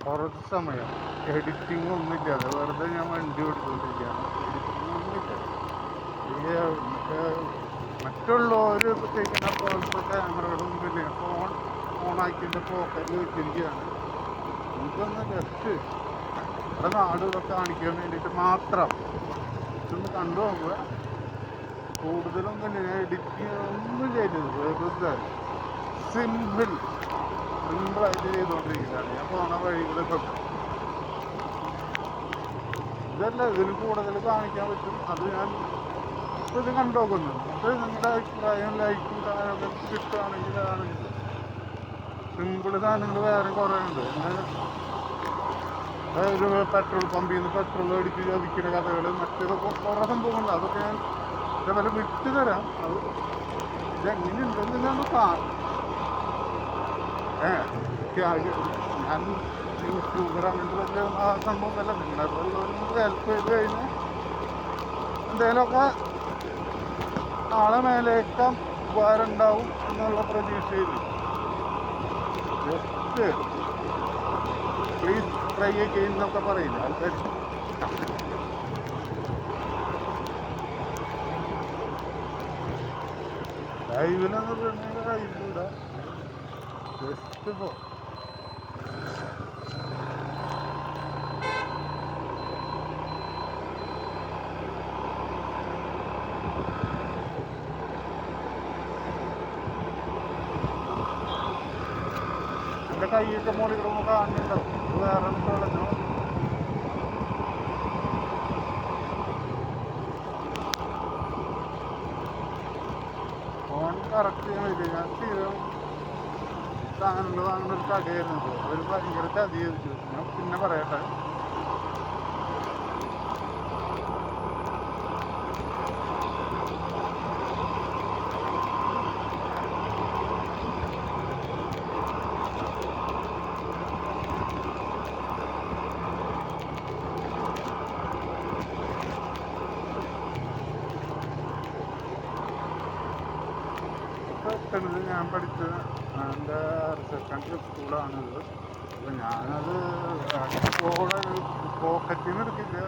കുറച്ച് സമയം എഡിറ്റിംഗ് ഒന്നുമില്ലാതെ വെറുതെ ഞാൻ വണ്ടി ഓടിച്ചുകൊണ്ടിരിക്കുകയാണ്. എഡിറ്റിംഗ് ഒന്നുമില്ല. ഈ മറ്റേ മറ്റുള്ളവർ ചെയ്യുന്ന പോലത്തെ ക്യാമറയുടെ മുമ്പിൽ ഫോൺ ഓണാക്കിൻ്റെ പോക്കറ്റിൽ വെച്ചിരിക്കുകയാണ്. എനിക്കൊന്ന് ജസ്റ്റ് ഇവിടെ നാട് ഇതൊക്കെ കാണിക്കാൻ വേണ്ടിയിട്ട് മാത്രം ഇതൊന്ന് കണ്ടു നോക്കുക. കൂടുതലൊന്നും എഡിറ്റിംഗ് ഒന്നും ചെയ്തത് വെറുതെ സിമ്പിളായിട്ട് ചെയ്തുകൊണ്ടിരിക്കുകയാണ്. ഞാൻ പോണ വഴികളൊക്കെ ഇതല്ല, ഇതിൽ കൂടുതൽ കാണിക്കാൻ പറ്റും. അത് ഞാൻ ഇത് കണ്ടു നോക്കുന്നു. അത് നിങ്ങളുടെ അഭിപ്രായം ലൈക്കും സാധനമൊക്കെ കിട്ടുകയാണെങ്കിൽ ആണെങ്കിൽ സിമ്പിൾ സാധനങ്ങൾ വേറെ കുറേ ഉണ്ട്. ഒരു പെട്രോൾ പമ്പിൽ നിന്ന് പെട്രോൾ അടിച്ച് ചതിക്കുന്ന കഥകൾ മറ്റേതൊക്കെ കുറേ സംഭവങ്ങളുണ്ട്. അതൊക്കെ ഞാൻ ഇതേപോലെ വിട്ടു തരാം. അത് ഇതെങ്ങനെയുണ്ടെന്ന് ഞാൻ ഞാൻ യൂട്യൂബർ അങ്ങനത്തെ വലിയ ആ സംഭവമല്ല. നിങ്ങളെ ഹെൽപ്പ് ചെയ്ത് കഴിഞ്ഞാൽ എന്തെങ്കിലുമൊക്കെ നാളെ മേലേക്കാം ഉപകാരം ഉണ്ടാവും എന്നുള്ള പ്രതീക്ഷയിൽ ജസ്റ്റ് പ്ലീസ് ട്രൈ ചെയ്യുന്നൊക്കെ പറയില്ല ആൾക്കാർ. ലൈവിലെന്ന് പറഞ്ഞാൽ ലൈവിലൂടെ ജസ്റ്റ് പോ എൻ്റെ കൈയൊക്കെ മോളികളൊന്ന് കാണുന്നുണ്ടാവും. ഇത് വേറെ കളഞ്ഞോ. ഫോൺ കറക്റ്റ് ചെയ്യാൻ വരിക. ഞാൻ സ്ഥിരം സാധനങ്ങൾ വാങ്ങുന്ന ഒരു കടയായിരുന്നു. അവർ ഭയങ്കര ചതി ചെയ്തിട്ട് ഞാൻ പിന്നെ പറയട്ടെ. ഞാൻ പഠിച്ച എൻ്റെ സെക്കൻഡറി സ്കൂളാണിത്. അപ്പോൾ ഞാനത് കൂടെ പോക്കറ്റിൽ നിന്ന് എടുക്കില്ല.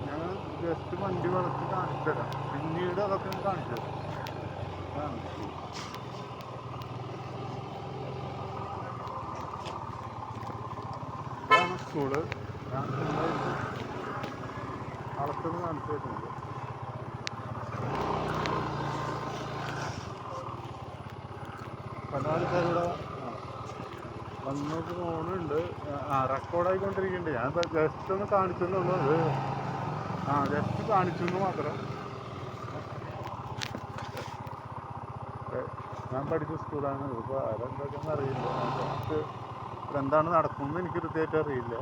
ഞാൻ ജസ്റ്റ് വണ്ടി വളർത്തി കാണിച്ചു തരാം. പിന്നീട് അതൊക്കെ കാണിച്ചു തരാം. ഇതാണ് സ്കൂള്. ഞാൻ അളത്തുനിന്ന് കാണിച്ചു തരുന്നത്. പല ആൾക്കാരുടെ വന്ന് ഫോണുണ്ട്. റെക്കോർഡായിക്കൊണ്ടിരിക്കുന്നുണ്ട്. ഞാൻ ജസ്റ്റ് ഒന്ന് കാണിച്ചെന്നുള്ളൂ. അത് ജസ്റ്റ് കാണിച്ചെന്ന് മാത്രം. ഞാൻ പഠിച്ച സ്കൂളാണ്. ഇപ്പോൾ അതെന്തൊക്കെയെന്ന് അറിയില്ല. ജസ്റ്റ് എന്താണ് നടക്കുന്നത് എനിക്ക് കൃത്യമായിട്ട് അറിയില്ല.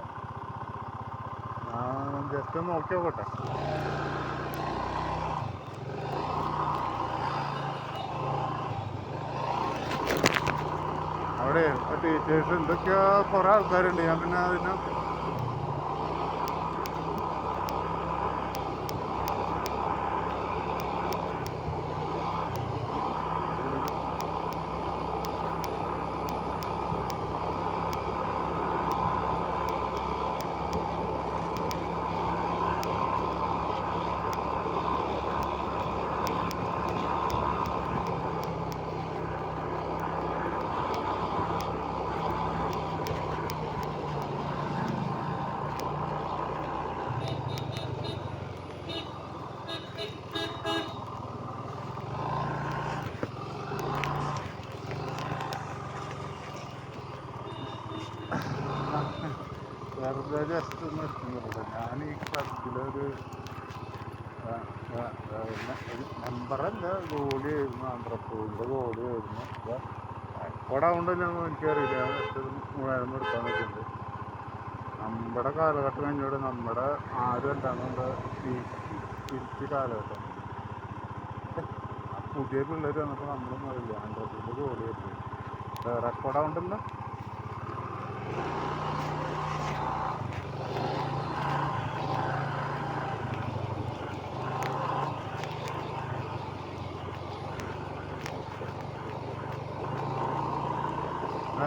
ഞാൻ ജസ്റ്റ് ഒന്ന് നോക്കി നോക്കട്ടെ. അവിടെ ടീച്ചേഴ്സ് എന്തൊക്കെയോ കുറേ ആൾക്കാരുണ്ട്. ഞാൻ പിന്നെ അതിന് വെറുതെ ജസ്റ്റ് ഒന്ന് എത്തുന്നുള്ളൂ. ഞാൻ ഈ ക്ലബിലൊരു മെമ്പറല്ല, ഗോളിയായിരുന്നു. ആന്ധ്രപ്പൂരിൻ്റെ ഗോളിയായിരുന്നു. അപ്പോൾ റെക്കോർഡാവുണ്ടല്ലോ എനിക്കറിയില്ല. ഞാൻ ജസ്റ്റ് 3000 എടുക്കാൻ പറ്റുന്നുണ്ട്. നമ്മുടെ കാലഘട്ടം കഴിഞ്ഞോടെ നമ്മുടെ ആരും അല്ലാന്ന് നമ്മുടെ തിരിച്ച് കാലഘട്ടം. പുതിയ പിള്ളേർ വന്നപ്പോൾ നമ്മളൊന്നും അറിയില്ല. ആന്ധ്രപ്പൂരിൻ്റെ ഗോളിയായിരുന്നു. റെക്കോർഡാവുണ്ടല്ലോ.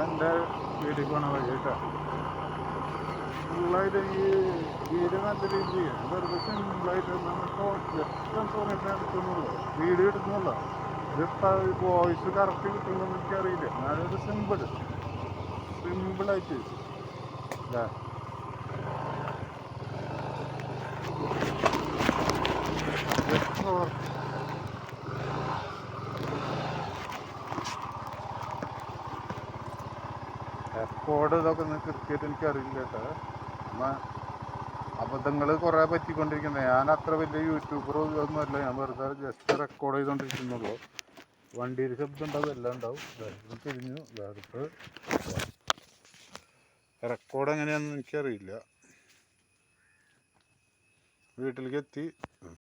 എൻ്റെ വീട്ടിൽ പോണ വഴി കേട്ടോ. ഫുള്ളായിട്ട് ഈ വീഡിയോ നല്ല രീതിയിൽ ചെയ്യാം. വെറുതെ സിമ്പിളായിട്ട് നമുക്ക് ജസ്റ്റ് തോന്നിയിട്ട് എടുക്കുന്നുള്ളൂ, വീഡിയോ എടുക്കുന്നുള്ളൂ. ഇതിപ്പോൾ വോയിസ് കറക്റ്റ് കിട്ടുന്നതെന്ന് എനിക്കറിയില്ല. ഞാനൊരു സിമ്പിളായിട്ട് ഇതാ റെക്കോർഡ് ഇതൊക്കെ ഒന്ന് കൃത്യമായിട്ട് എനിക്കറിയില്ല കേട്ടോ. അബദ്ധങ്ങൾ കുറേ പറ്റിക്കൊണ്ടിരിക്കുന്നത്. ഞാൻ അത്ര വലിയ യൂട്യൂബർ ഒന്നുമല്ല, ഞാൻ വെറുതെ ജസ്റ്റ് റെക്കോർഡ് ചെയ്തുകൊണ്ടിരിക്കുന്നുള്ളൂ. വണ്ടിയിൽ ശബ്ദം ഉണ്ടാവും, എല്ലാം ഉണ്ടാവും. തിരിഞ്ഞു വേറിട്ട് റെക്കോർഡ് എങ്ങനെയാണെന്ന് എനിക്കറിയില്ല. വീട്ടിലേക്ക് എത്തി.